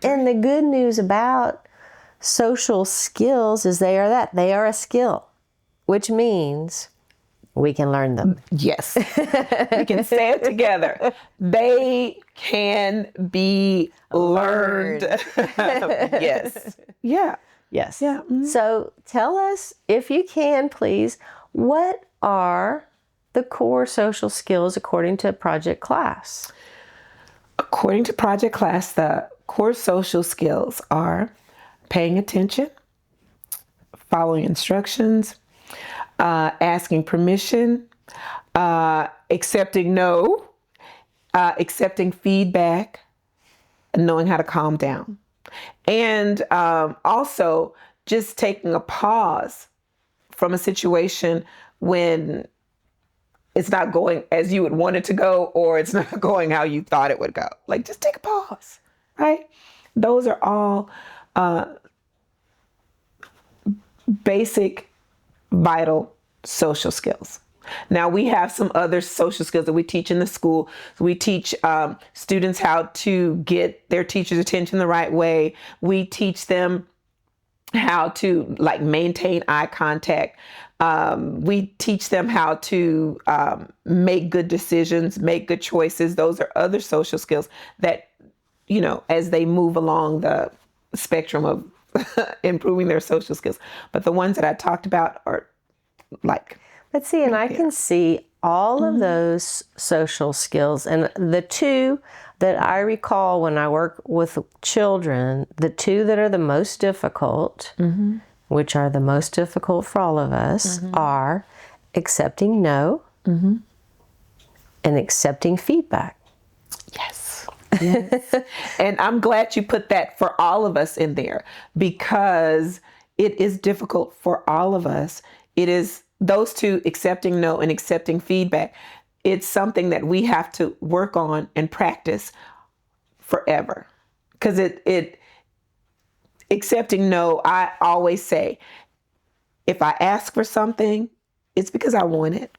And the good news about social skills is they are a skill, which means we can learn them. Yes. We can say it together. They can be learned. Yes. Yeah. Yes. Yeah. Mm-hmm. So tell us, if you can, please, what are the core social skills according to Project Class? According to Project Class, the core social skills are paying attention, following instructions, asking permission, accepting no, accepting feedback, knowing how to calm down. And also just taking a pause from a situation when it's not going as you would want it to go, or it's not going how you thought it would go. Like, just take a pause, right? Those are all basic, vital social skills. Now, we have some other social skills that we teach in the school. We teach students how to get their teacher's attention the right way. We teach them how to maintain eye contact. We teach them how to make good decisions, make good choices. Those are other social skills that, as they move along the spectrum of improving their social skills. But the ones that I talked about are Let's see, and I can see all of those social skills. And the two that I recall when I work with children, the two that are the most difficult, which are the most difficult for all of us, are accepting no and accepting feedback. Yes. Yes. And I'm glad you put that for all of us in there, because it is difficult for all of us. It is those two, accepting no and accepting feedback. It's something that we have to work on and practice forever. Because accepting no, I always say, if I ask for something, it's because I want it.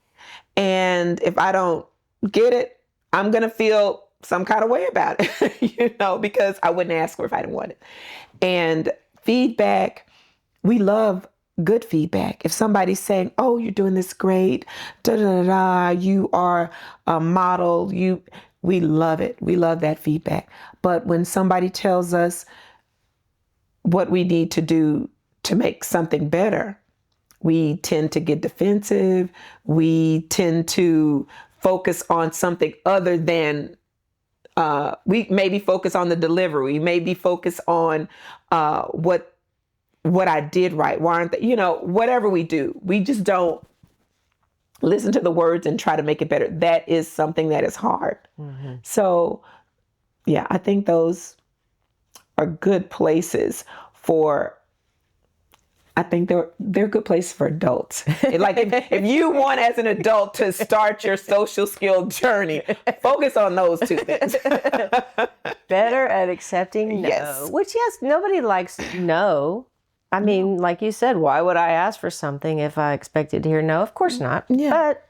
And if I don't get it, I'm going to feel some kind of way about it, because I wouldn't ask for it if I didn't want it. And feedback, we love good feedback. If somebody's saying, "Oh, you're doing this great, da da da da, you are a model," we love it. We love that feedback. But when somebody tells us what we need to do to make something better, we tend to get defensive. We tend to focus on something other than we maybe focus on the delivery. We maybe focus on what I did right. Why aren't they, whatever we do, we just don't listen to the words and try to make it better. That is something that is hard. So yeah, I think those are good places I think they're good places for adults. If you want as an adult to start your social skill journey, focus on those two things. Better at accepting no. Yes. Which, yes, nobody likes no. I mean, like you said, why would I ask for something if I expected to hear no? Of course not. Yeah. But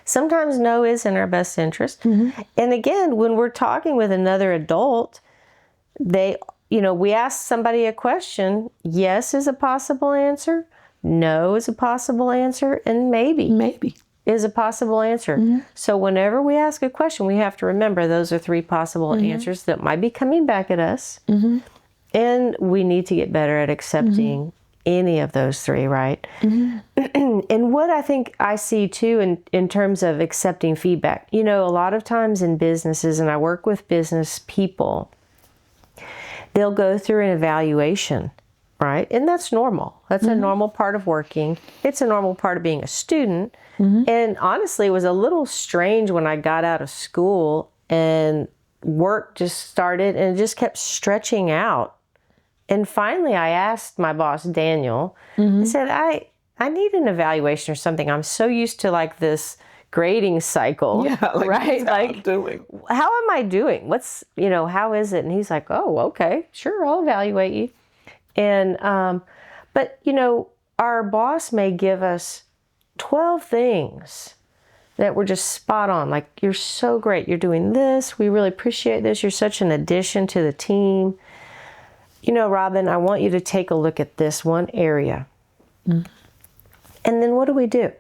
sometimes no is in our best interest. And again, when we're talking with another adult, we ask somebody a question. Yes is a possible answer. No is a possible answer. And maybe is a possible answer. So whenever we ask a question, we have to remember those are three possible answers that might be coming back at us. And we need to get better at accepting any of those three, right? And what I think I see too in terms of accepting feedback, a lot of times in businesses, and I work with business people, they'll go through an evaluation, right? And that's normal. That's a normal part of working. It's a normal part of being a student. And honestly, it was a little strange when I got out of school and work just started and it just kept stretching out. And finally, I asked my boss, Daniel, I said, I need an evaluation or something. I'm so used to this grading cycle. Yeah, right? How I'm doing. How am I doing? What's, how is it? And he's like, oh, okay, sure, I'll evaluate you. And, but, our boss may give us 12 things that were just spot on. Like, you're so great. You're doing this. We really appreciate this. You're such an addition to the team. You know, Robyn, I want you to take a look at this one area. And then what do we do?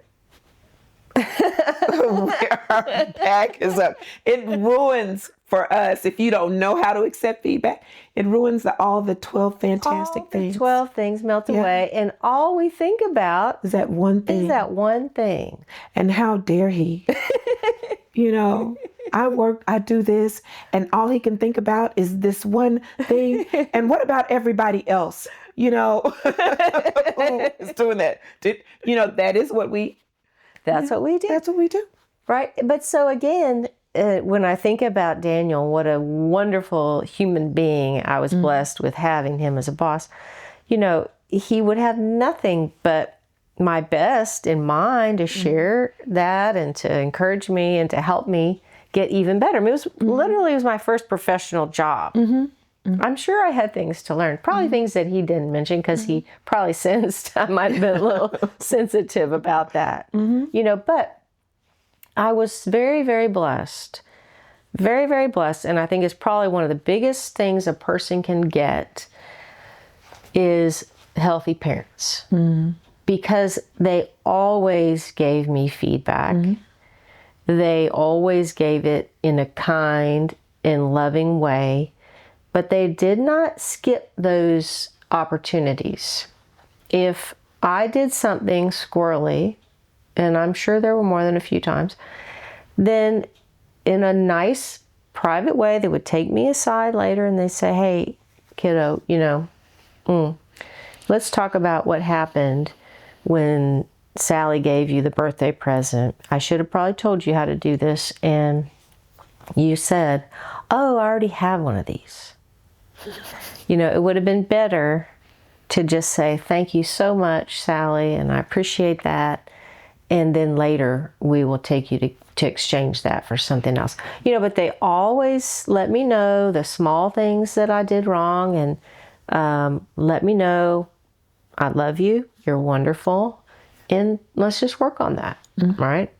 Our back is up. It ruins for us if you don't know how to accept feedback. It ruins all the 12 fantastic things. 12 things melt away, and all we think about is that one thing. And how dare he? You know, I do this, and all he can think about is this one thing. And what about everybody else? You know, who is doing that? You know, that's what we do. That's what we do. Right. But so again, when I think about Daniel, what a wonderful human being I was blessed with having him as a boss. You know, he would have nothing but my best in mind to share that and to encourage me and to help me get even better. I mean, it was literally my first professional job. I'm sure I had things to learn, probably things that he didn't mention because he probably sensed I might have been a little sensitive about that. You know, but I was very, very blessed. Very, very blessed. And I think it's probably one of the biggest things a person can get is healthy parents. Because they always gave me feedback. They always gave it in a kind and loving way. But they did not skip those opportunities. If I did something squirrely, and I'm sure there were more than a few times, then in a nice, private way, they would take me aside later and they say, hey, kiddo, you know, let's talk about what happened when Sally gave you the birthday present. I should have probably told you how to do this. And you said, oh, I already have one of these. You know, it would have been better to just say, thank you so much, Sally, and I appreciate that. And then later we will take you to exchange that for something else. You know, but they always let me know the small things that I did wrong and let me know, I love you, you're wonderful, and let's just work on that, right?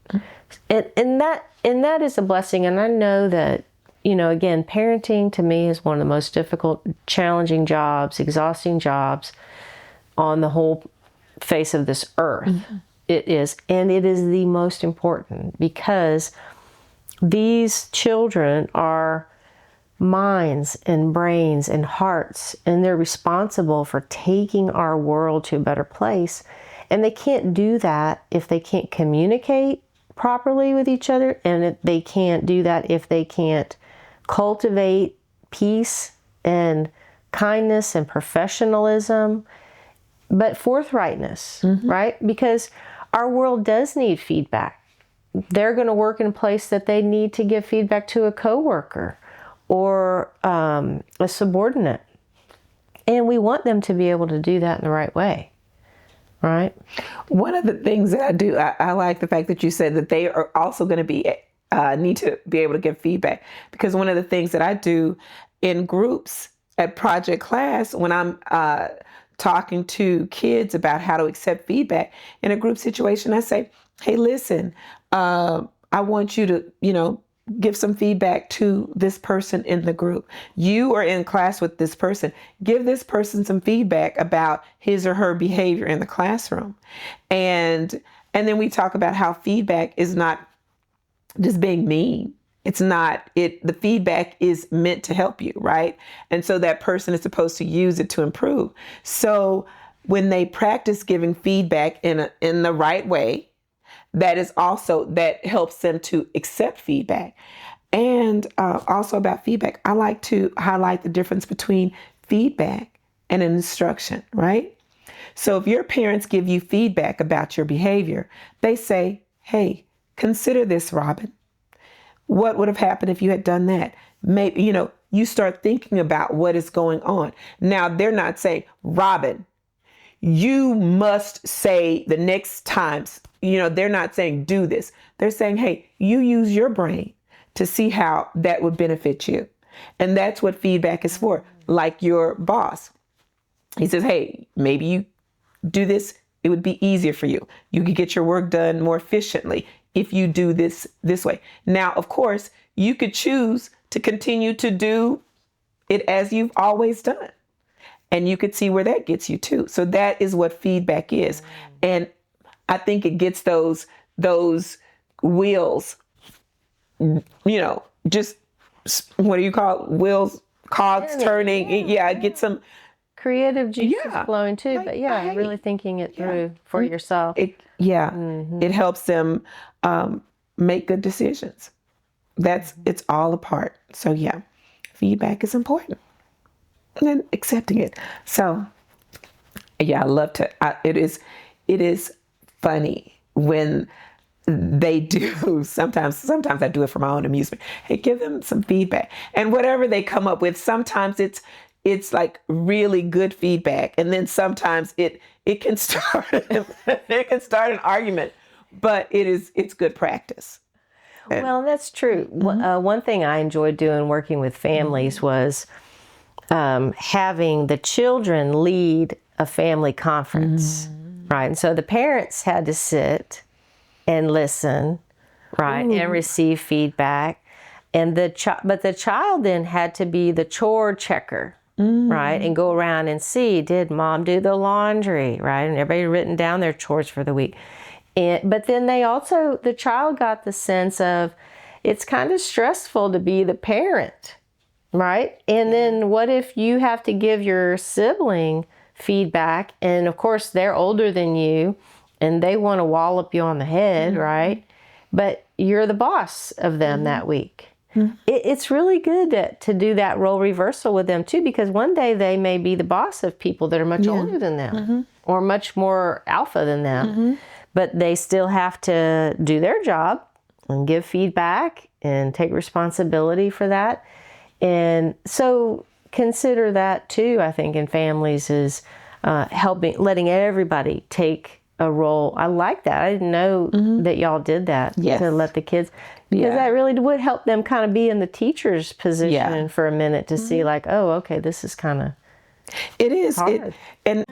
And that is a blessing. And I know that, you know, again, parenting to me is one of the most difficult, challenging jobs, exhausting jobs on the whole face of this earth. It is. And it is the most important because these children are minds and brains and hearts, and they're responsible for taking our world to a better place. And they can't do that if they can't communicate properly with each other, and they can't do that if they can't cultivate peace and kindness and professionalism, but forthrightness, right? Because our world does need feedback. They're going to work in a place that they need to give feedback to a coworker or a subordinate. And we want them to be able to do that in the right way, right? One of the things that I do, I like the fact that you said that they are also going to be need to be able to give feedback, because one of the things that I do in groups at project class when I'm talking to kids about how to accept feedback in a group situation, I say, hey, listen, I want you to, you know, give some feedback to this person in the group. You are in class with this person. Give this person some feedback about his or her behavior in the classroom. And then we talk about how feedback is not just being mean. It's not it. The feedback is meant to help you, right? And so that person is supposed to use it to improve. So when they practice giving feedback in the right way, that helps them to accept feedback. And also about feedback, I like to highlight the difference between feedback and an instruction, right? So if your parents give you feedback about your behavior, they say, hey, consider this, Robyn. What would have happened if you had done that? Maybe, you know, you start thinking about what is going on. Now, they're not saying, Robyn, you must say the next times, you know, they're not saying do this. They're saying, hey, you use your brain to see how that would benefit you. And that's what feedback is for. Like your boss. He says, hey, maybe you do this. It would be easier for you. You could get your work done more efficiently if you do this way. Now, of course, you could choose to continue to do it as you've always done. And you could see where that gets you too. So that is what feedback is. And I think it gets those wheels, just, what do you call it? Wheels, cogs turning. Yeah, get some creative juices flowing too. Like, But hey, really thinking it through for yourself. It helps them make good decisions. It's all a part. So yeah, feedback is important. And then accepting it. So yeah, I love to, it is funny when they do. Sometimes I do it for my own amusement. Hey, give them some feedback. And whatever they come up with, sometimes it's like really good feedback. And then sometimes it can start, it can start an argument, but it's good practice. Well, that's true. One thing I enjoyed doing working with families was having the children lead a family conference, right? And so the parents had to sit and listen, right, and receive feedback. And but the child then had to be the chore checker, right, and go around and see, did mom do the laundry, right? And everybody had written down their chores for the week. But then the child got the sense of, it's kind of stressful to be the parent, right? And then what if you have to give your sibling feedback, and of course they're older than you and they want to wallop you on the head, right? But you're the boss of them that week. It's really good to do that role reversal with them too, because one day they may be the boss of people that are much older than them or much more alpha than them, but they still have to do their job and give feedback and take responsibility for that. And so consider that too, I think, in families, is letting everybody take a role. I like that. I didn't know that y'all did that, to let the kids, because that really would help them kind of be in the teacher's position for a minute to see like, oh, okay, this is kind of it is hard. and